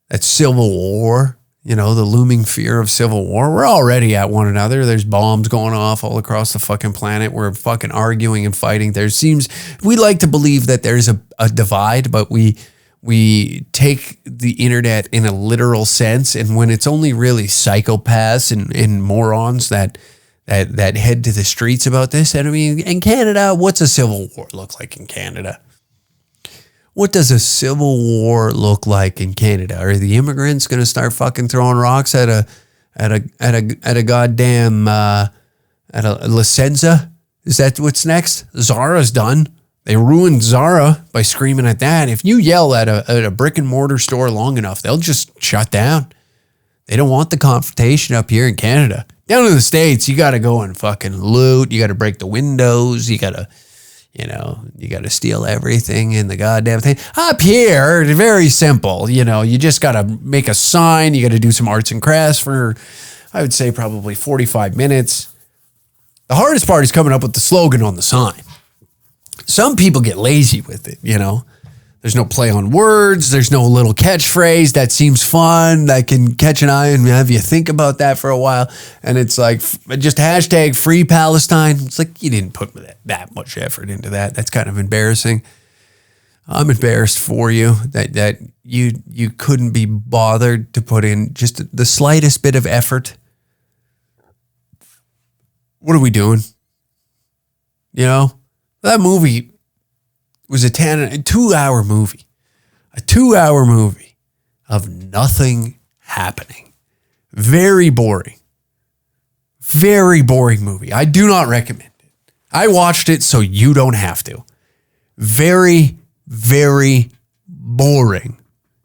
That Civil War, you know, the looming fear of Civil War. We're already at one another. There's bombs going off all across the fucking planet. We're fucking arguing and fighting. We like to believe that there's a divide, but we take the internet in a literal sense. And when it's only really psychopaths and morons that head to the streets about this. And I mean, in Canada, what's a civil war look like in Canada? What does a civil war look like in Canada? Are the immigrants going to start fucking throwing rocks at a goddamn at a La Senza? Is that what's next? Zara's done. They ruined Zara by screaming at that. If you yell at a brick and mortar store long enough, they'll just shut down. They don't want the confrontation up here in Canada. Down in the States, you got to go and fucking loot. You got to break the windows. You got to steal everything in the goddamn thing. Up here, it's very simple. You know, you just got to make a sign. You got to do some arts and crafts for, I would say, probably 45 minutes. The hardest part is coming up with the slogan on the sign. Some people get lazy with it, you know. There's no play on words. There's no little catchphrase that seems fun, that can catch an eye and have you think about that for a while. And it's like just hashtag free Palestine. It's like you didn't put that much effort into that. That's kind of embarrassing. I'm embarrassed for you that you couldn't be bothered to put in just the slightest bit of effort. What are we doing? You know, that movie was a 2-hour movie. A 2-hour movie of nothing happening. Very boring. Very boring movie. I do not recommend it. I watched it so you don't have to. Very, very boring.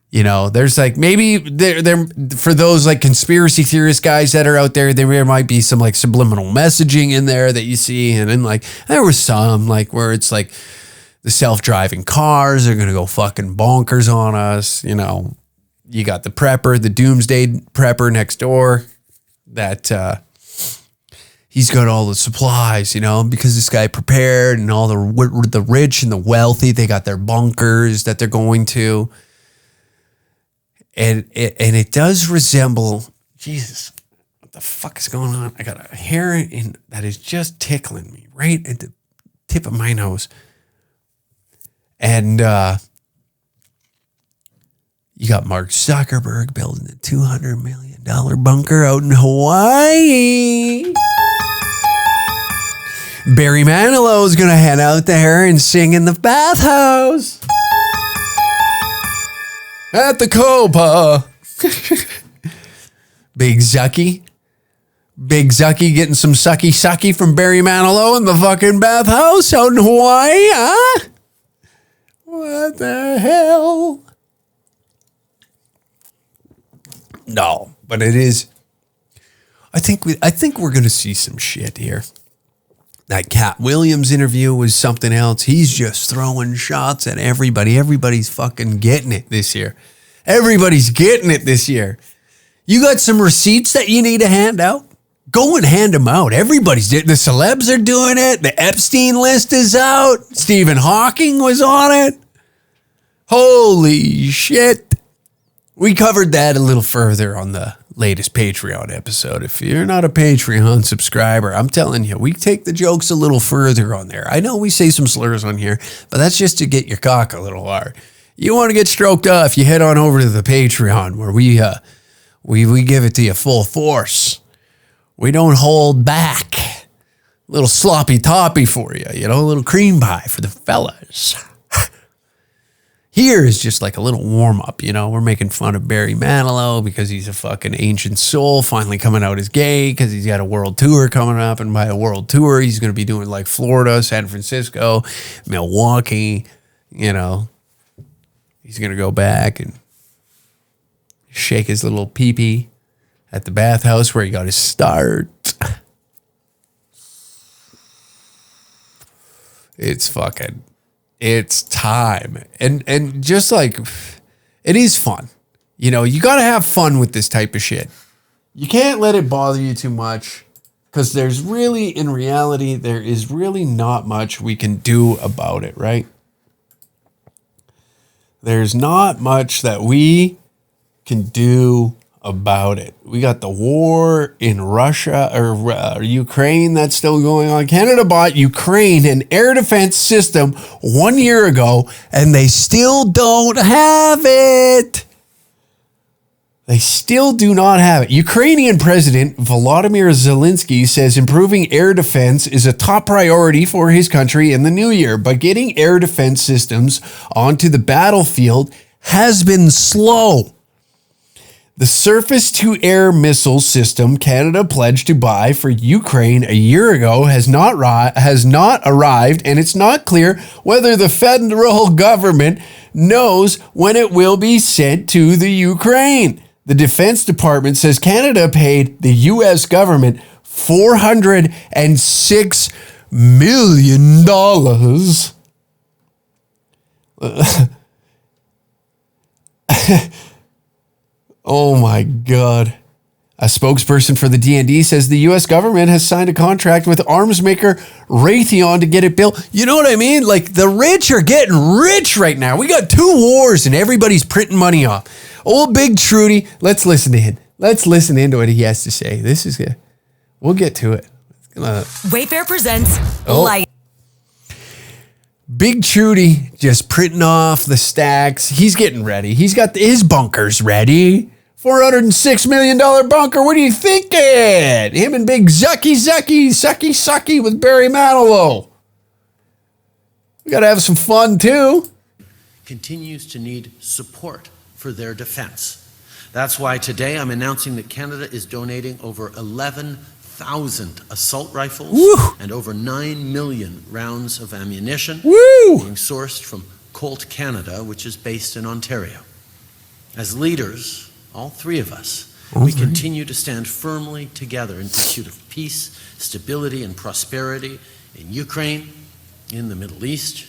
You know, there's like maybe there for those like conspiracy theorist guys that are out there, there might be some like subliminal messaging in there that you see. And then like there was some like where it's like the self-driving cars are going to go fucking bonkers on us. You know, you got the prepper, the doomsday prepper next door that he's got all the supplies, you know, because this guy prepared, and all the rich and the wealthy, they got their bunkers that they're going to. And it does resemble, Jesus, what the fuck is going on? I got a hair in that is just tickling me right at the tip of my nose. And you got Mark Zuckerberg building a $200 million bunker out in Hawaii. Barry Manilow is going to head out there and sing in the Bathhouse. At the Copa. Big Zucky getting some sucky from Barry Manilow in the fucking Bathhouse out in Hawaii, huh? What the hell? No, but it is. I think we're going to see some shit here. That Cat Williams interview was something else. He's just throwing shots at everybody. Everybody's fucking getting it this year. Everybody's getting it this year. You got some receipts that you need to hand out? Go and hand them out. Everybody's doing it. The celebs are doing it. The Epstein list is out. Stephen Hawking was on it. Holy shit. We covered that a little further on the latest Patreon episode. If you're not a Patreon subscriber, I'm telling you, we take the jokes a little further on there. I know we say some slurs on here, but that's just to get your cock a little hard. You want to get stroked off, you head on over to the Patreon where we give it to you full force. We don't hold back. A little sloppy toppy for you, you know, a little cream pie for the fellas. Here is just like a little warm-up, you know. We're making fun of Barry Manilow because he's a fucking ancient soul finally coming out as gay because he's got a world tour coming up. And by a world tour, he's going to be doing like Florida, San Francisco, Milwaukee, you know. He's going to go back and shake his little pee-pee at the Bathhouse where he got his start. It's time. And just like, it is fun. You know, you got to have fun with this type of shit. You can't let it bother you too much because there is really not much we can do about it, right? There's not much that we can do about it. We got the war in Russia or Ukraine that's still going on. Canada bought Ukraine an air defense system 1 year ago, and they still don't have it. They still do not have it. Ukrainian President Volodymyr Zelensky says improving air defense is a top priority for his country in the new year, but getting air defense systems onto the battlefield has been slow. The surface-to-air missile system Canada pledged to buy for Ukraine a year ago has not arrived, and it's not clear whether the federal government knows when it will be sent to the Ukraine. The Defense Department says Canada paid the U.S. government $406 million. Oh my God. A spokesperson for the DND says the U.S. government has signed a contract with arms maker Raytheon to get it built. You know what I mean? Like, the rich are getting rich right now. We got 2 wars and everybody's printing money off. Old Big Trudy, let's listen to him. Let's listen into what he has to say. This is good. We'll get to it. Wayfair presents Light. Big Trudy just printing off the stacks. He's getting ready. He's got his bunkers ready. $406 million bunker. What are you thinking? Him and Big Sucky with Barry Manilow. We got to have some fun too. Continues to need support for their defense. That's why today I'm announcing that Canada is donating over 11,000 assault rifles and over 9 million rounds of ammunition being sourced from Colt Canada, which is based in Ontario. As leaders, all 3 of us, we continue to stand firmly together in pursuit of peace, stability, and prosperity in Ukraine, in the Middle East,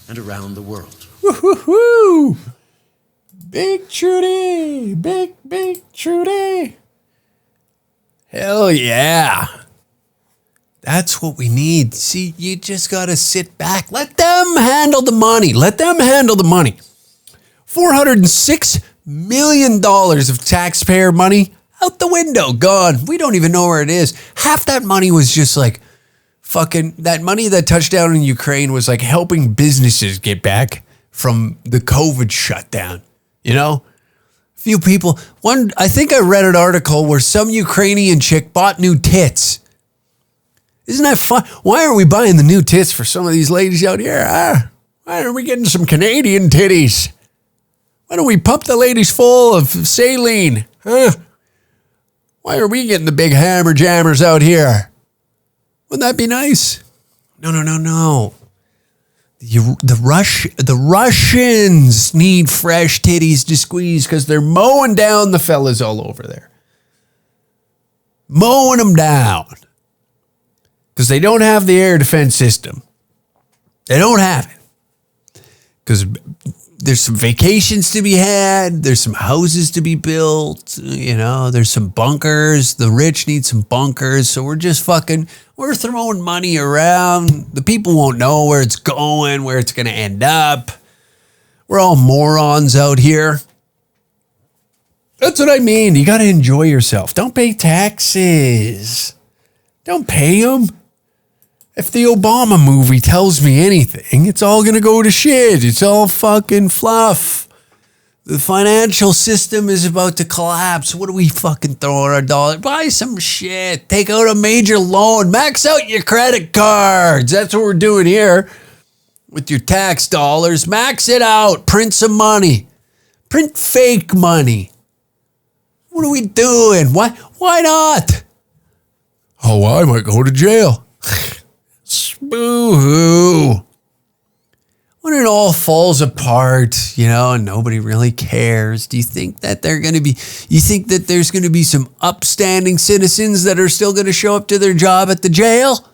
and around the world. Woo-hoo-hoo! Big Trudy! Big Trudy! Hell yeah! That's what we need. See, you just gotta sit back. Let them handle the money. $406 million of taxpayer money out the window, gone. We don't even know where it is. Half that money was just like fucking, that money that touched down in Ukraine was like helping businesses get back from the COVID shutdown. You know, few people. I think I read an article where some Ukrainian chick bought new tits. Isn't that fun? Why aren't we buying the new tits for some of these ladies out here? Why aren't we getting some Canadian titties? Why don't we pump the ladies full of saline? Huh? Why are we getting the big hammer jammers out here? Wouldn't that be nice? No. The Russians need fresh titties to squeeze because they're mowing down the fellas all over there. Mowing them down. Because they don't have the air defense system. They don't have it. Because there's some vacations to be had. There's some houses to be built. You know, there's some bunkers. The rich need some bunkers. So we're just we're throwing money around. The people won't know where it's going, where it's going to end up. We're all morons out here. That's what I mean. You got to enjoy yourself. Don't pay taxes. Don't pay them. If the Obama movie tells me anything, it's all going to go to shit. It's all fucking fluff. The financial system is about to collapse. What do we fucking throw our dollar? Buy some shit. Take out a major loan. Max out your credit cards. That's what we're doing here with your tax dollars. Max it out. Print some money. Print fake money. What are we doing? Why not? Oh, I might go to jail. Boo-hoo. When it all falls apart, you know, and nobody really cares, do you think that there's going to be some upstanding citizens that are still going to show up to their job at the jail?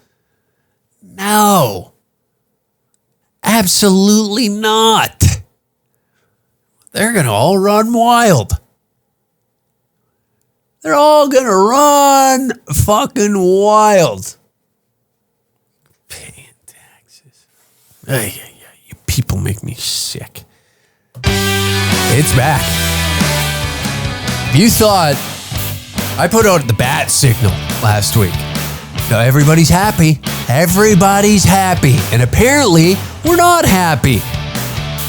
No. Absolutely not. They're going to all run wild. They're all going to run fucking wild. Paying taxes. You people make me sick. It's back. You thought I put out the bat signal last week. Now everybody's happy. Everybody's happy. And apparently we're not happy.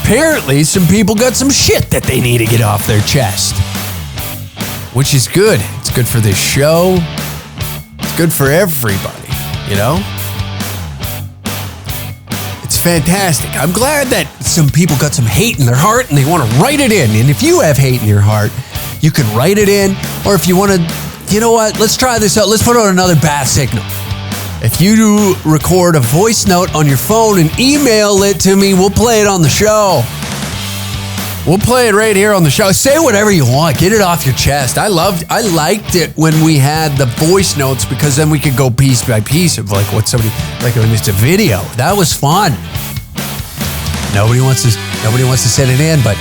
Apparently some people got some shit that they need to get off their chest. Which is good. It's good for this show. It's good for everybody, you know? It's fantastic. I'm glad that some people got some hate in their heart and they want to write it in. And if you have hate in your heart, you can write it in. Or if you want to, you know what? Let's try this out. Let's put out another bat signal. If you do record a voice note on your phone and email it to me, we'll play it on the show. We'll play it right here on the show. Say whatever you want. Get it off your chest. I liked it when we had the voice notes because then we could go piece by piece of like what somebody, like when it's a video. That was fun. Nobody wants to send it in, but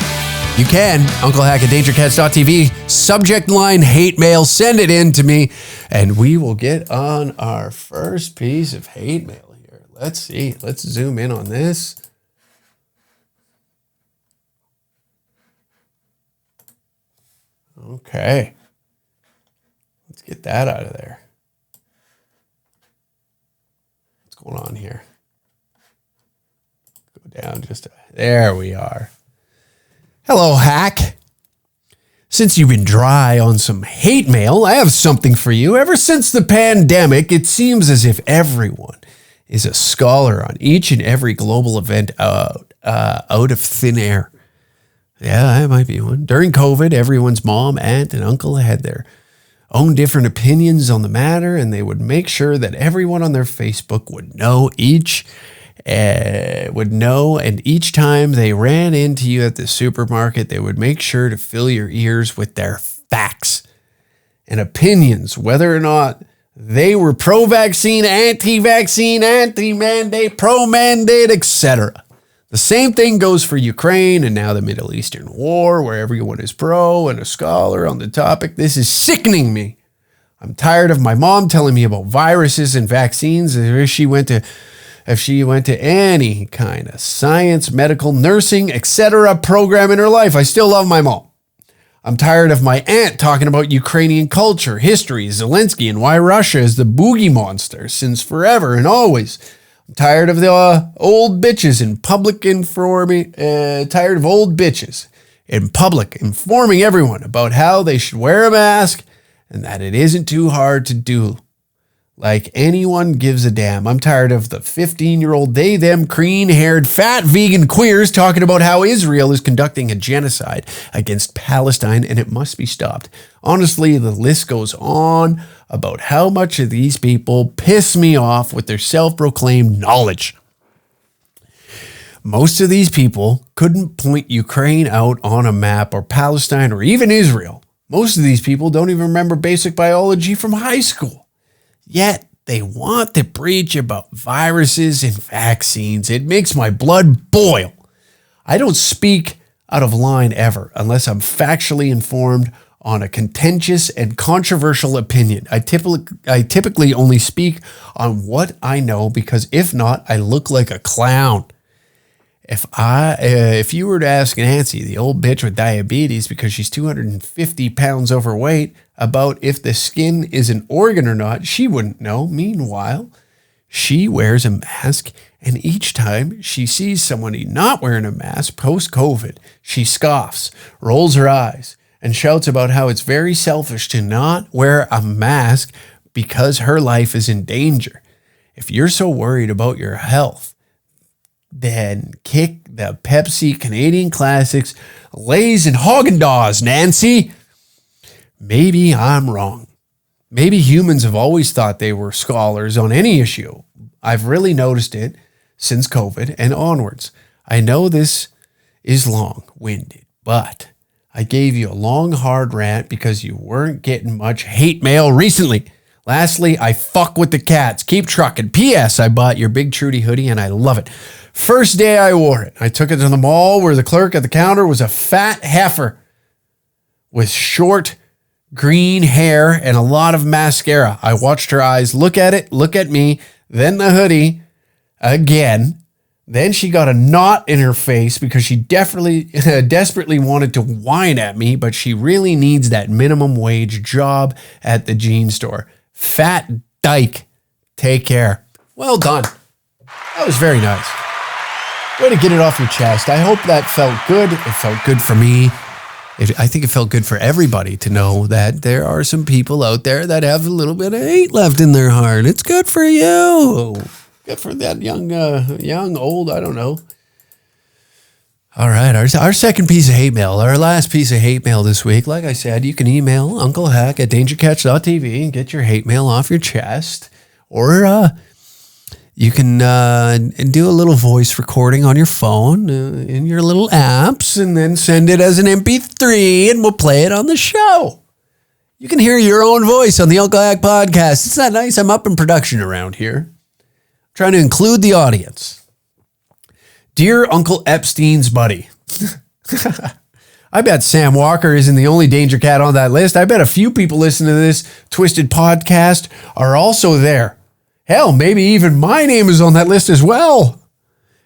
You can. unclehack@dangercats.tv. Subject line hate mail. Send it in to me, and we will get on our first piece of hate mail here. Let's see. Let's zoom in on this. Okay. Let's get that out of there. What's going on here? Go down there we are. Hello, Hack. Since you've been dry on some hate mail, I have something for you. Ever since the pandemic, it seems as if everyone is a scholar on each and every global event out of thin air. Yeah, I might be one. During COVID, everyone's mom, aunt, and uncle had their own different opinions on the matter, and they would make sure that everyone on their Facebook would know, and each time they ran into you at the supermarket, they would make sure to fill your ears with their facts and opinions, whether or not they were pro-vaccine, anti-vaccine, anti-mandate, pro-mandate, etc. The same thing goes for Ukraine and now the Middle Eastern war, where everyone is pro and a scholar on the topic. This is sickening me. I'm tired of my mom telling me about viruses and vaccines if she went to any kind of science, medical, nursing, etc. program in her life. I still love my mom. I'm tired of my aunt talking about Ukrainian culture, history, Zelensky, and why Russia is the boogie monster since forever and always. I'm tired of the old bitches in public informing everyone about how they should wear a mask and that it isn't too hard to do. Like anyone gives a damn. I'm tired of the 15-year-old they, them, green-haired, fat vegan queers talking about how Israel is conducting a genocide against Palestine and it must be stopped. Honestly, the list goes on about how much of these people piss me off with their self-proclaimed knowledge. Most of these people couldn't point Ukraine out on a map or Palestine or even Israel. Most of these people don't even remember basic biology from high school. Yet they want to preach about viruses and vaccines. It makes my blood boil. I don't speak out of line ever unless I'm factually informed on a contentious and controversial opinion. I typically only speak on what I know because if not, I look like a clown. If you were to ask Nancy, the old bitch with diabetes because she's 250 pounds overweight, about if the skin is an organ or not, she wouldn't know. Meanwhile, she wears a mask, and each time she sees somebody not wearing a mask post-COVID, she scoffs, rolls her eyes, and shouts about how it's very selfish to not wear a mask because her life is in danger. If you're so worried about your health, then kick the Pepsi Canadian Classics, Lay's and Haagen-Dazs, Nancy. Maybe I'm wrong. Maybe humans have always thought they were scholars on any issue. I've really noticed it since COVID and onwards. I know this is long-winded, but I gave you a long, hard rant because you weren't getting much hate mail recently. Lastly, I fuck with the cats. Keep trucking. P.S. I bought your Big Trudy hoodie and I love it. First day I wore it, I took it to the mall where the clerk at the counter was a fat heifer with short green hair and a lot of mascara. I watched her eyes look at it, look at me, then the hoodie again. Then she got a knot in her face because she desperately wanted to whine at me, but she really needs that minimum wage job at the jean store. Fat dyke. Take care. Well done. That was very nice. Way to get it off your chest. I hope that felt good. It felt good for me. I think it felt good for everybody to know that there are some people out there that have a little bit of hate left in their heart. It's good for you. Good for that young, old, I don't know. All right, our second piece of hate mail, our last piece of hate mail this week. Like I said, you can email unclehack@dangercatch.tv and get your hate mail off your chest. Or you can do a little voice recording on your phone in your little apps and then send it as an MP3 and we'll play it on the show. You can hear your own voice on the Uncle Hack podcast. It's not nice. I'm up in production around here. I'm trying to include the audience. Dear Uncle Epstein's buddy, I bet Sam Walker isn't the only danger cat on that list. I bet a few people listening to this Twisted podcast are also there. Hell, maybe even my name is on that list as well.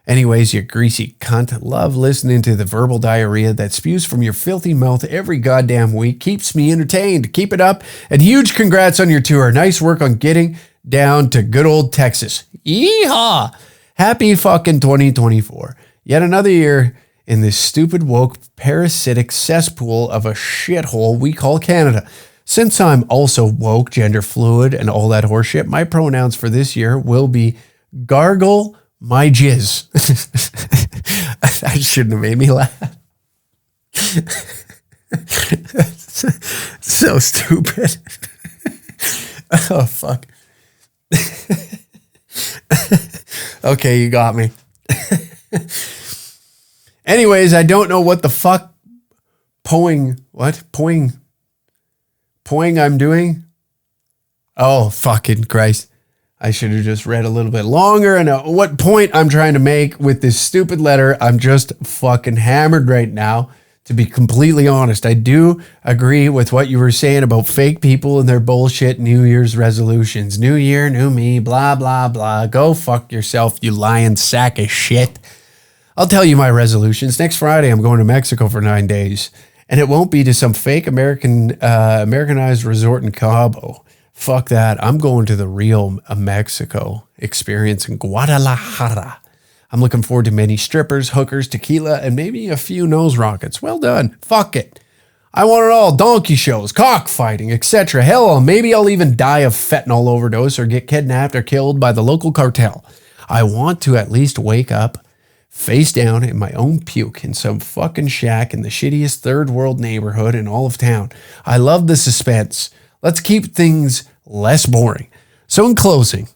Anyways, you greasy cunt, love listening to the verbal diarrhea that spews from your filthy mouth every goddamn week. Keeps me entertained. Keep it up. And huge congrats on your tour. Nice work on getting down to good old Texas. Yeehaw! Happy fucking 2024. Yet another year in this stupid, woke, parasitic cesspool of a shithole we call Canada. Since I'm also woke, gender fluid, and all that horseshit, my pronouns for this year will be gargle my jizz. That shouldn't have made me laugh. So stupid. Oh, fuck. Okay, you got me. Anyways, I don't know what the fuck poing I'm doing. Oh, fucking Christ. I should have just read a little bit longer. And what point I'm trying to make with this stupid letter, I'm just fucking hammered right now. To be completely honest, I do agree with what you were saying about fake people and their bullshit New Year's resolutions. New year, new me, blah, blah, blah. Go fuck yourself, you lying sack of shit. I'll tell you my resolutions. Next Friday, I'm going to Mexico for 9 days. And it won't be to some fake Americanized resort in Cabo. Fuck that. I'm going to the real Mexico experience in Guadalajara. I'm looking forward to many strippers, hookers, tequila, and maybe a few nose rockets. Well done. Fuck it. I want it all. Donkey shows, cockfighting, etc. Hell, maybe I'll even die of fentanyl overdose or get kidnapped or killed by the local cartel. I want to at least wake up face down in my own puke in some fucking shack in the shittiest third world neighborhood in all of town. I love the suspense. Let's keep things less boring. So in closing,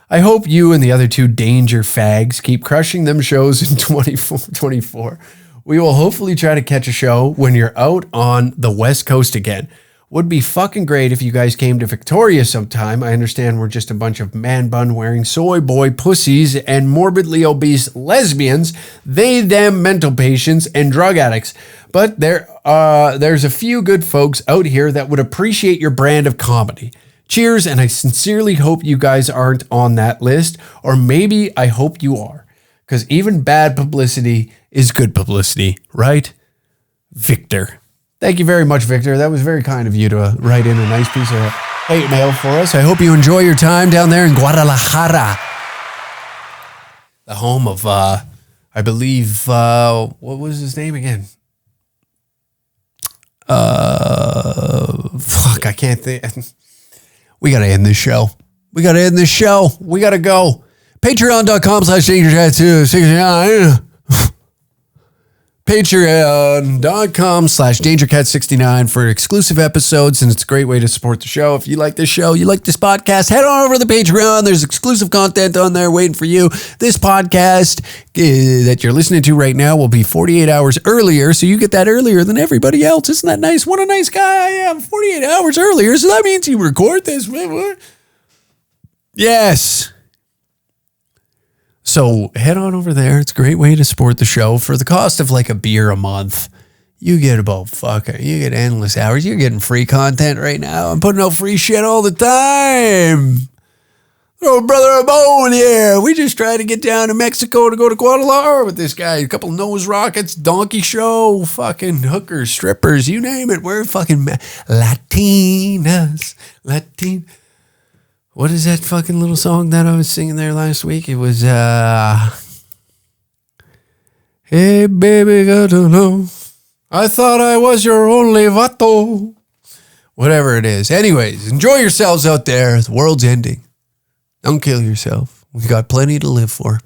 I hope you and the other two danger fags keep crushing them shows in 2024. We will hopefully try to catch a show when you're out on the West Coast again. Would be fucking great if you guys came to Victoria sometime. I understand we're just a bunch of man bun wearing soy boy pussies and morbidly obese lesbians, they them mental patients and drug addicts. But there's a few good folks out here that would appreciate your brand of comedy. Cheers, and I sincerely hope you guys aren't on that list, or maybe I hope you are, because even bad publicity is good publicity, right? Victor. Thank you very much, Victor. That was very kind of you to write in a nice piece of hate mail for us. I hope you enjoy your time down there in Guadalajara, the home of, I believe, what was his name again? Fuck, I can't think. We got to end this show. We got to go. Patreon.com/DangerCat269. Patreon.com/DangerCat69 for exclusive episodes, and it's a great way to support the show. If you like this show, you like this podcast, head on over to the Patreon. There's exclusive content on there waiting for you. This podcast that you're listening to right now will be 48 hours earlier, so you get that earlier than everybody else. Isn't that nice? What a nice guy I am. 48 hours earlier, so that means you record this. Yes. So head on over there. It's a great way to support the show for the cost of like a beer a month. You get you get endless hours. You're getting free content right now. I'm putting out free shit all the time. Oh, brother, a bone here. We just tried to get down to Mexico to go to Guadalajara with this guy. A couple nose rockets, donkey show, fucking hookers, strippers, you name it. We're fucking Latinas. What is that fucking little song that I was singing there last week? It was, hey, baby, got to know. I thought I was your only vato. Whatever it is. Anyways, enjoy yourselves out there. The world's ending. Don't kill yourself. We got plenty to live for.